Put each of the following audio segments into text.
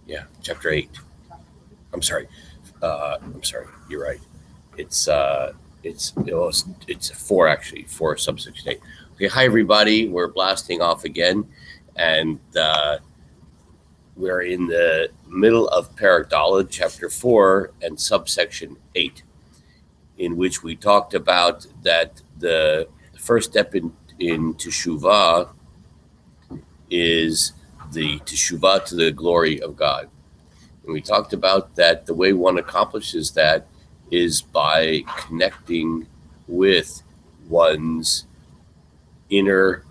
Yeah, chapter 8. I'm sorry. You're right. It's it's 4 actually, 4 subsection 8. Okay, hi everybody. We're blasting off again, and we're in the middle of Perek Daled, chapter 4, and subsection 8, in which we talked about that the first step in teshuvah is the teshuvah to the glory of God. And we talked about that the way one accomplishes that is by connecting with one's inner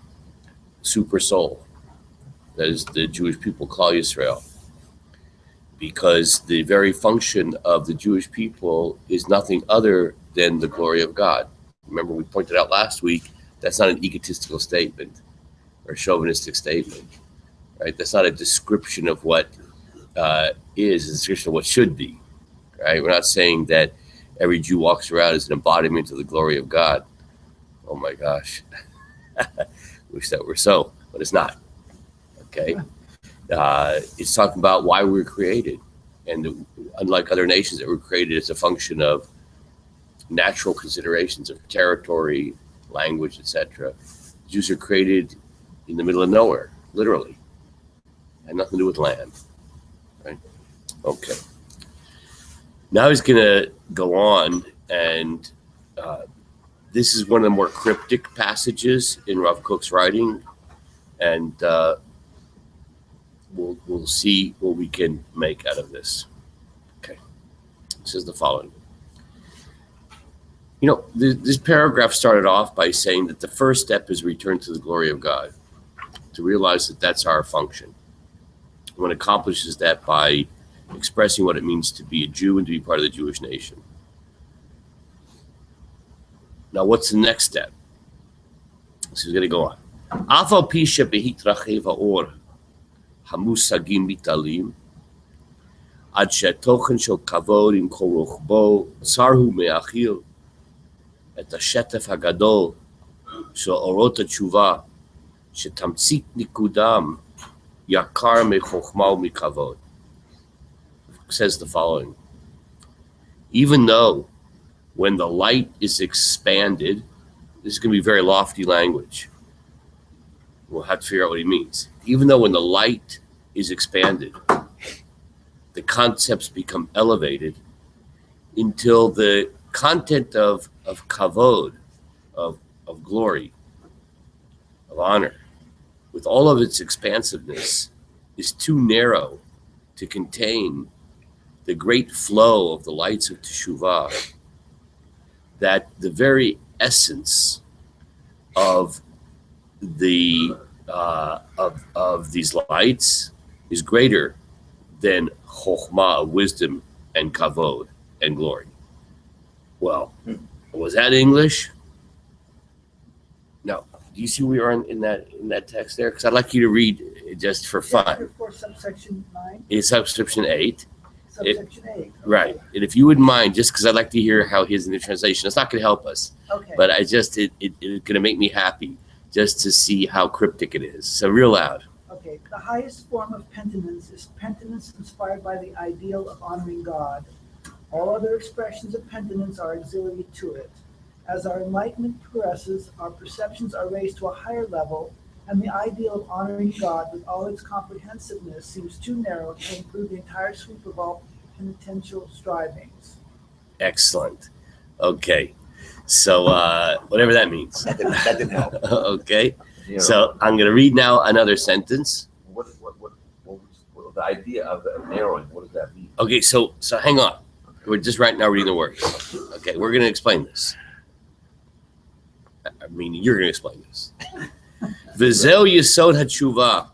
super soul. That is the Jewish people, Klal Yisrael. Because the very function of the Jewish people is nothing other than the glory of God. Remember, we pointed out last week, that's not an egotistical statement or chauvinistic statement, right? That's not a description of what is a description of what should be, right? We're not saying that every Jew walks around as an embodiment of the glory of God. Oh my gosh. Wish that were so, but it's not. Okay? It's talking about why we were created. And unlike other nations that were created as a function of natural considerations of territory, language, etc., Jews are created in the middle of nowhere, literally. Had nothing to do with land. Right? Okay. Now he's going to go on, and this is one of the more cryptic passages in Rav Kook's writing, and we'll see what we can make out of this. Okay. It says the following. You know, this paragraph started off by saying that the first step is return to the glory of God, to realize that that's our function. One accomplishes that by expressing what it means to be a Jew and to be part of the Jewish nation. Now, what's the next step? So he's going to go on. Afal pisha behitrachev haor hamusagim mitalim ad shetochen shel kavod im kol ruchbo tzarhu me'achil et hashetef hagadol shel orot hatshuva shetamtzit nikudam yakar mechochma umikavod. Says the following. Even though when the light is expanded, this is going to be very lofty language. We'll have to figure out what he means. Even though when the light is expanded, the concepts become elevated until the content of kavod, of glory, of honor, with all of its expansiveness, is too narrow to contain the great flow of the lights of teshuvah, that the very essence of the of these lights is greater than chokhmah, wisdom, and kavod, and glory. Well, was that English? No. Do you see where we are in that text there? Because I'd like you to read it just for fun. Chapter 4, subsection 9. It's subsection 8. Subsection 8. Okay. Right. And if you wouldn't mind, just because I'd like to hear how his in the translation, it's not going to help us. Okay. But it's going to make me happy just to see how cryptic it is. So real loud. Okay. The highest form of penitence is penitence inspired by the ideal of honoring God. All other expressions of penitence are auxiliary to it. As our enlightenment progresses, our perceptions are raised to a higher level, and the ideal of honoring God with all its comprehensiveness seems too narrow to include the entire sweep of all penitential strivings. Excellent. Okay. So whatever that means. That didn't help. Okay. You know, So I'm going to read now another sentence. what the idea of the narrowing? What does that mean? Okay. So hang on. We're just right now reading the words. Okay. We're going to explain this. I mean, you're going to explain this. V'zeu yesod hatshuva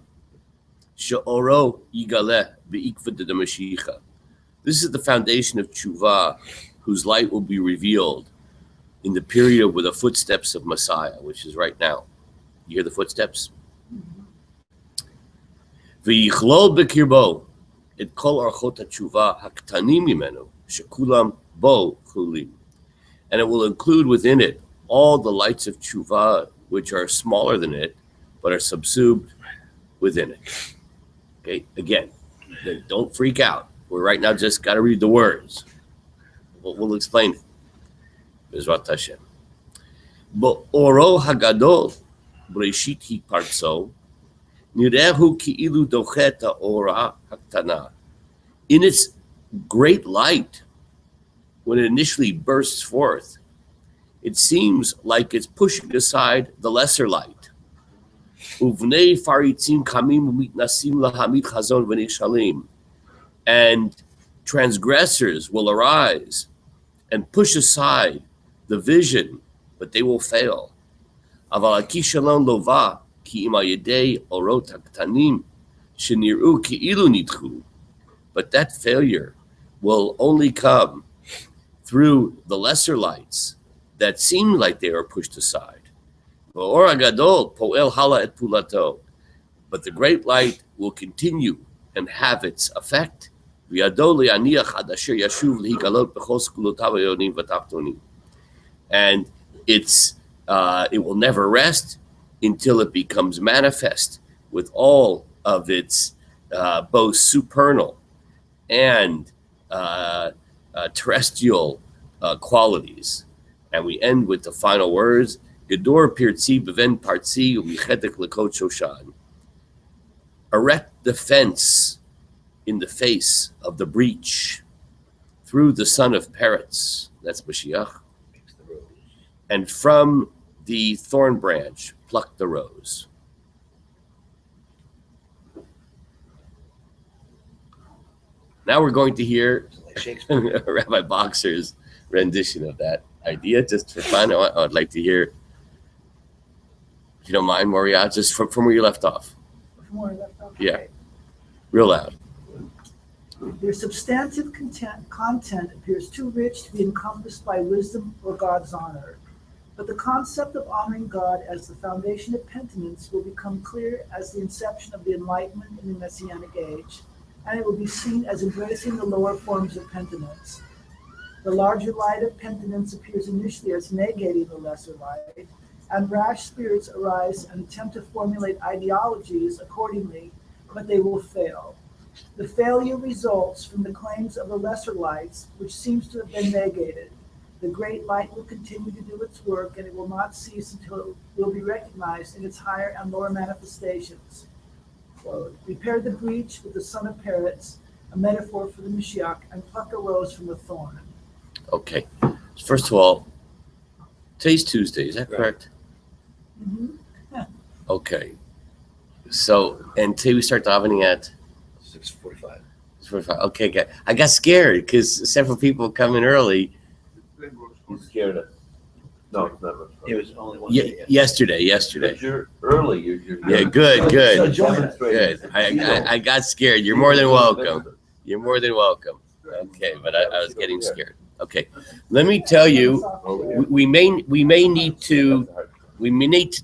she'oro yigaleh be'ikvad demashiach. This is the foundation of tshuva, whose light will be revealed in the period with the footsteps of Messiah, which is right now. You hear the footsteps? V'yichlol b'kirbo et kol archot hatshuva haktanim mimenu shekulam bo chulim. And it will include within it all the lights of tshuva, which are smaller than it, but are subsumed within it. Okay, again, don't freak out. We're right now just got to read the words. We'll explain it. Bezrat Hashem. Bo'oro hagadol, Breshit hipartso, nirehu ki'ilu dochet ha'ora haktana. In its great light, when it initially bursts forth, it seems like it's pushing aside the lesser light. Uvnei faritzim kamim umitnasim lahamid chazon v'nechshalim. And transgressors will arise and push aside the vision, but they will fail. Aval hakishalon lova ki im hayedei orot haktanim sheniru ki'ilu nidchu. But that failure will only come through the lesser lights that seem like they are pushed aside. V'or hagadol poel hala et pulato. But the great light will continue and have its effect. And it will never rest until it becomes manifest with all of its both supernal and terrestrial qualities. And we end with the final words: Gedor pirtzi beven partzi umichetek lekot shoshan. Erect the fence in the face of the breach through the son of Peretz, that's Mashiach, and from the thorn branch pluck the rose. Now we're going to hear Rabbi Boxer's rendition of that idea, just for fun. I'd like to hear, if you don't mind, Moriah, just from where you left off. From where I left off? Yeah, real loud. Their substantive content appears too rich to be encompassed by wisdom or God's honor. But the concept of honoring God as the foundation of penitence will become clear as the inception of the Enlightenment in the Messianic age, and it will be seen as embracing the lower forms of penitence. The larger light of penitence appears initially as negating the lesser light, and rash spirits arise and attempt to formulate ideologies accordingly, but they will fail. The failure results from the claims of the lesser lights, which seems to have been negated. The great light will continue to do its work, and it will not cease until it will be recognized in its higher and lower manifestations. Quote, repair the breach with the son of Peretz, a metaphor for the Mashiach, and pluck a rose from the thorn. Okay. First of all, today's Tuesday, is that correct? Mm-hmm. Yeah. Okay. So, and today we start davening at 6:45. 6:45. Okay, good. I got scared because several people come in early. He's scared us. No, it's not. It was only one day. Yesterday. But you're early. You're Yeah, good. demonstrating. Good. I got scared. You're more than welcome. You're more than welcome. Okay, but I was getting scared. Okay, let me tell you, we may need to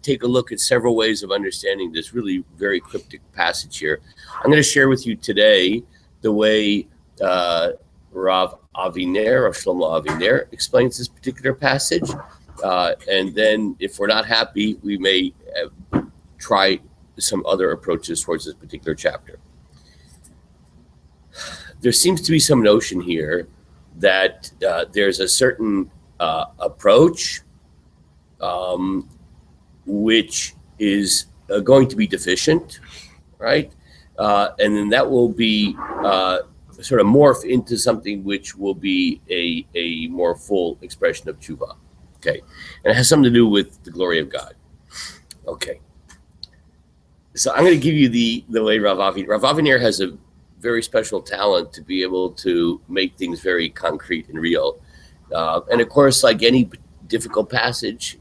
take a look at several ways of understanding this really very cryptic passage here. I'm going to share with you today the way Rav Shlomo Aviner explains this particular passage, and then if we're not happy, we may try some other approaches towards this particular chapter. There seems to be some notion here that there's a certain approach which is going to be deficient, right? And then that will be sort of morph into something which will be a more full expression of tshuva. Okay, and it has something to do with the glory of God. Okay, so I'm going to give you the way Rav Aviner has a very special talent to be able to make things very concrete and real. And of course, like any difficult passage,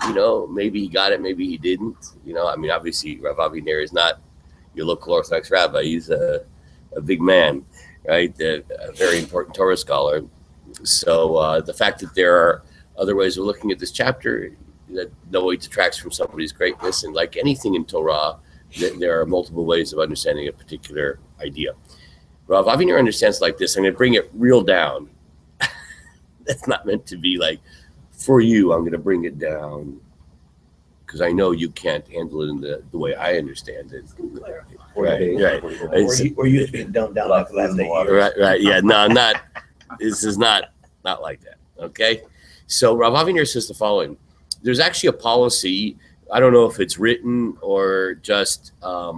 maybe he got it, maybe he didn't. I mean, obviously, Rav Aviner is not your local Orthodox rabbi. He's a big man, right? A very important Torah scholar. So the fact that there are other ways of looking at this chapter, that no way detracts from somebody's greatness. And like anything in Torah, there are multiple ways of understanding a particular idea. Rav Aviner understands like this. I'm going to bring it real down. That's not meant to be like, for you, I'm going to bring it down. because I know you can't handle it in the way I understand it. Clarify. 40 Right, days, right. 40 days. It's- We're used to being dumbed down after the last 8 years. Right. Yeah. No, I'm not. This is not like that. Okay. So Rav Aviner says the following: there's actually a policy. I don't know if it's written or just a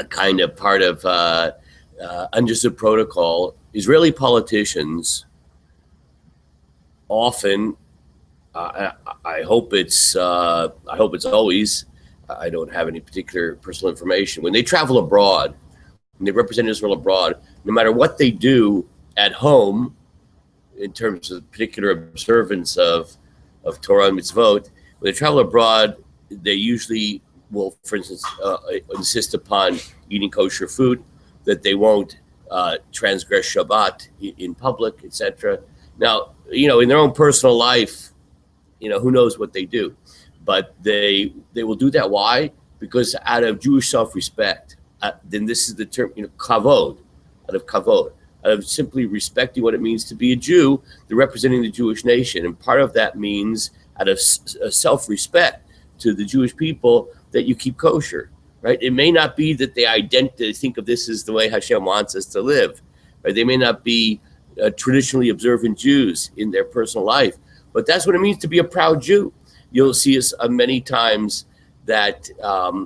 kind of part of understood protocol. Israeli politicians often, I hope it's always. I don't have any particular personal information. When they travel abroad, when they represent Israel abroad, no matter what they do at home, in terms of particular observance of Torah and mitzvot, when they travel abroad, they usually will, for instance, insist upon eating kosher food, that they won't transgress Shabbat in public, etc. Now, in their own personal life, who knows what they do, but they will do that. Why? Because out of Jewish self-respect, then this is the term, kavod, out of kavod, out of simply respecting what it means to be a Jew, they're representing the Jewish nation, and part of that means out of self-respect to the Jewish people that you keep kosher, right? It may not be that they think of this as the way Hashem wants us to live, right? They may not be traditionally observant Jews in their personal life, but that's what it means to be a proud Jew. You'll see us many times that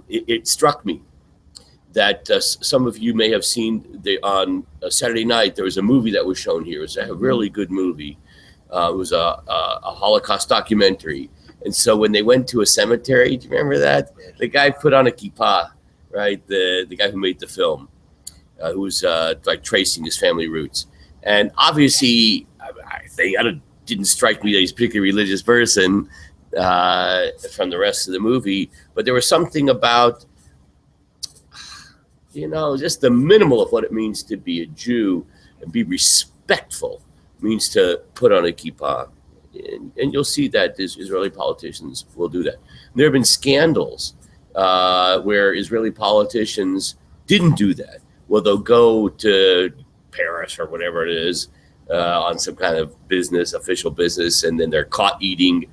it struck me that some of you may have seen on Saturday night, there was a movie that was shown here. It was a really good movie. It was a Holocaust documentary. And so when they went to a cemetery, do you remember that? The guy put on a kippah, right? The guy who made the film, who was like tracing his family roots. And obviously, didn't strike me that he's a particularly religious person from the rest of the movie, but there was something about, just the minimal of what it means to be a Jew and be respectful means to put on a kippah. And you'll see that Israeli politicians will do that. There have been scandals where Israeli politicians didn't do that. Well, they'll go to Paris or whatever it is on some kind of official business, and then they're caught eating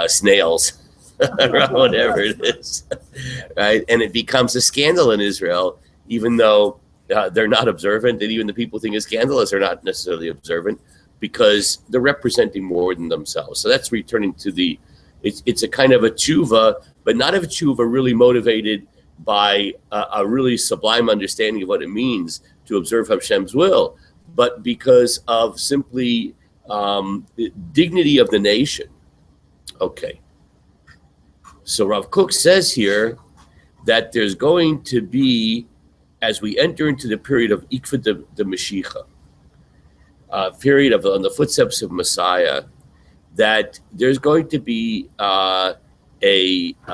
snails or whatever it is, right? And it becomes a scandal in Israel, even though they're not observant, and even the people think it's scandalous are not necessarily observant, because they're representing more than themselves. So that's returning to it's a kind of a tshuva, but not a tshuva really motivated by a really sublime understanding of what it means to observe Hashem's will, but because of simply the dignity of the nation. Okay. So Rav Kook says here that there's going to be, as we enter into the period of Ikva de Mashiach, period on the footsteps of Messiah, that there's going to be a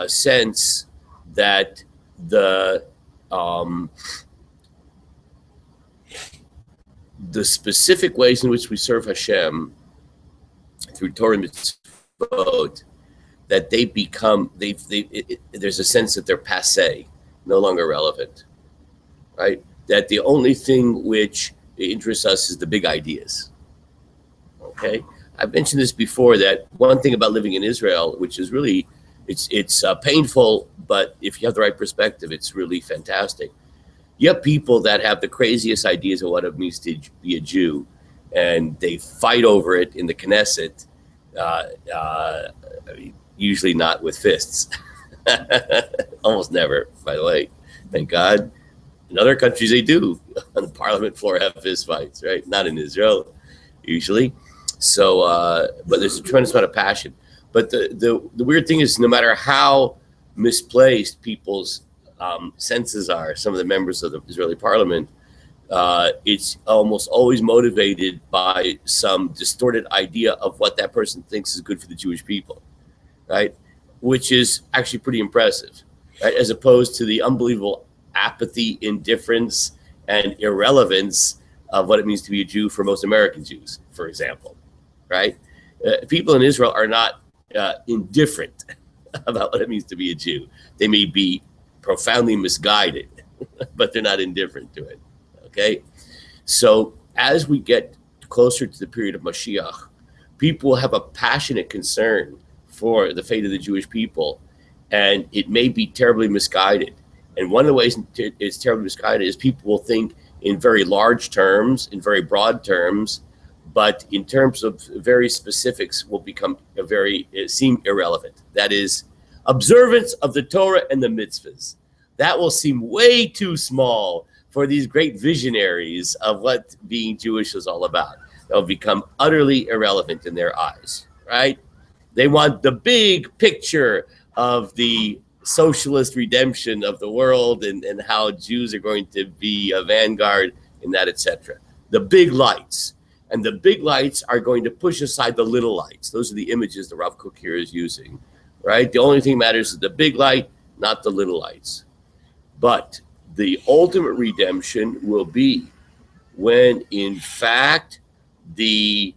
sense that the specific ways in which we serve Hashem through Torah and mitzvot, that they become, there's a sense that they're passé, no longer relevant, right? That the only thing which interests us is the big ideas, okay? I've mentioned this before, that one thing about living in Israel, which is really, it's painful, but if you have the right perspective, it's really fantastic. You have people that have the craziest ideas of what it means to be a Jew, and they fight over it in the Knesset, usually not with fists. Almost never, by the way, thank God. In other countries, they do. On the parliament floor have fist fights, right? Not in Israel, usually. So, but there's a tremendous amount of passion. But the weird thing is, no matter how misplaced people's senses are, some of the members of the Israeli parliament, it's almost always motivated by some distorted idea of what that person thinks is good for the Jewish people, right? Which is actually pretty impressive, right? As opposed to the unbelievable apathy, indifference, and irrelevance of what it means to be a Jew for most American Jews, for example, right? People in Israel are not indifferent about what it means to be a Jew. They may be profoundly misguided, but they're not indifferent to it, okay? So as we get closer to the period of Mashiach, people have a passionate concern for the fate of the Jewish people, and it may be terribly misguided. And one of the ways it's terribly misguided is people will think in very large terms, in very broad terms, but in terms of very specifics will become seem irrelevant. That is, observance of the Torah and the mitzvahs. That will seem way too small for these great visionaries of what being Jewish is all about. They'll become utterly irrelevant in their eyes, right? They want the big picture of the socialist redemption of the world and how Jews are going to be a vanguard in that, etc. The big lights. And the big lights are going to push aside the little lights. Those are the images that Rav Kook here is using, right? The only thing that matters is the big light, not the little lights. But the ultimate redemption will be when, in fact, the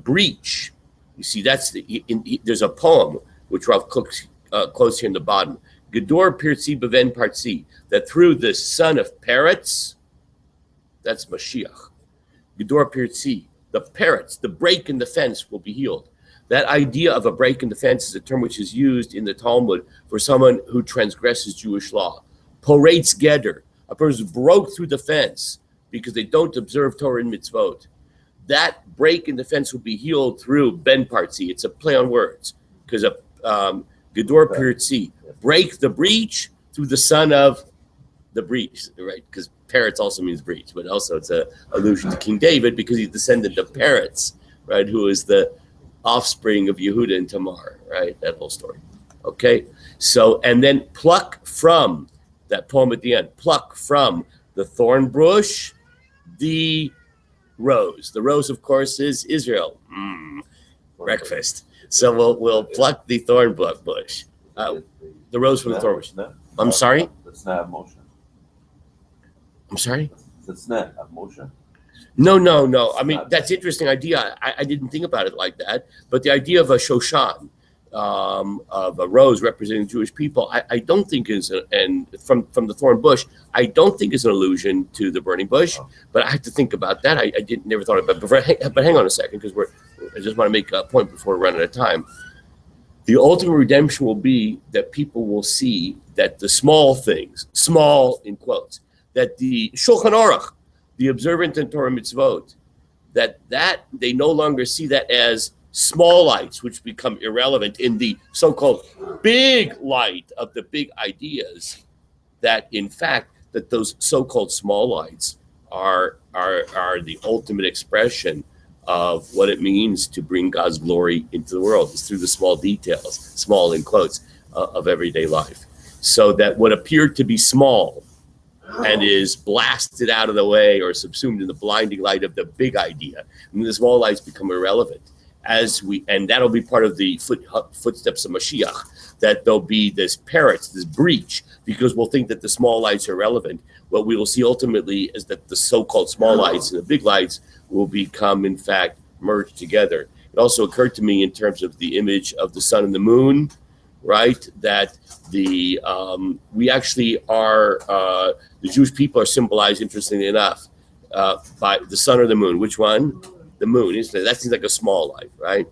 breach. You see, that's there's a poem which Rav Kook quotes here in the bottom. Gedor Pirtzi Beven Partzi, that through the son of Peretz, that's Mashiach. Gedor Pirtzi, the Peretz, the break in the fence will be healed. That idea of a break in the fence is a term which is used in the Talmud for someone who transgresses Jewish law. Poretz Geder, a person who broke through the fence because they don't observe Torah and mitzvot. That break in the fence will be healed through Ben Partzi. It's a play on words because Gedor Pirtzi, break the breach through the son of the breach, right? Because Peretz also means breach, but also it's an allusion to King David because he's descendant of Peretz, right? Who is the offspring of Yehuda and Tamar, right? That whole story. Okay, so and then pluck from that poem at the end. Pluck from the thorn bush, the rose. The rose, of course, is Israel. Breakfast. So we'll pluck the thorn bush. The rose from the thorn bush. I'm sorry? That's not emotion. I'm sorry? That's not emotion. No. I mean, that's an interesting idea. I didn't think about it like that. But the idea of a Shoshan, of a rose representing Jewish people, I don't think is, and from the thorn bush, I don't think is an allusion to the burning bush. But I have to think about that. I never thought about it. But hang on a second, because I just want to make a point before we run out of time. The ultimate redemption will be that people will see that the small things, small in quotes, that the Shulchan Aruch, the observant in Torah mitzvot, that they no longer see that as small lights, which become irrelevant in the so-called big light of the big ideas, that in fact, that those so-called small lights are the ultimate expression of what it means to bring God's glory into the world. It's through the small details, small in quotes, of everyday life. So that what appeared to be small and is blasted out of the way or subsumed in the blinding light of the big idea, and the small lights become irrelevant. And that'll be part of the footsteps of Mashiach, that there'll be this Peretz, this breach, because we'll think that the small lights are relevant. What we will see ultimately is that the so-called small lights and the big lights will become, in fact, merged together. It also occurred to me in terms of the image of the sun and the moon, right? That we actually are, the Jewish people are symbolized, interestingly enough, by the sun or the moon. Which one? The moon. That seems like a small light, right?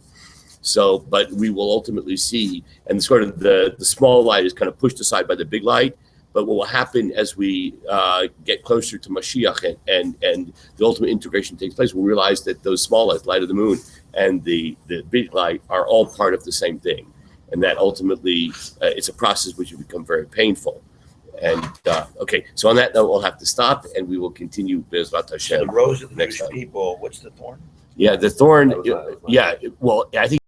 So, but we will ultimately see, and sort of the small light is kind of pushed aside by the big light. But what will happen as we get closer to Mashiach and the ultimate integration takes place, we'll realize that those small lights, light of the moon and the big light, are all part of the same thing. And that ultimately, it's a process which will become very painful. And okay, so on that note, we'll have to stop, and we will continue Bezrat Hashem. The rose of the next Jewish time. people, what's the thorn? Yeah, the thorn. That was Yeah, well, I think.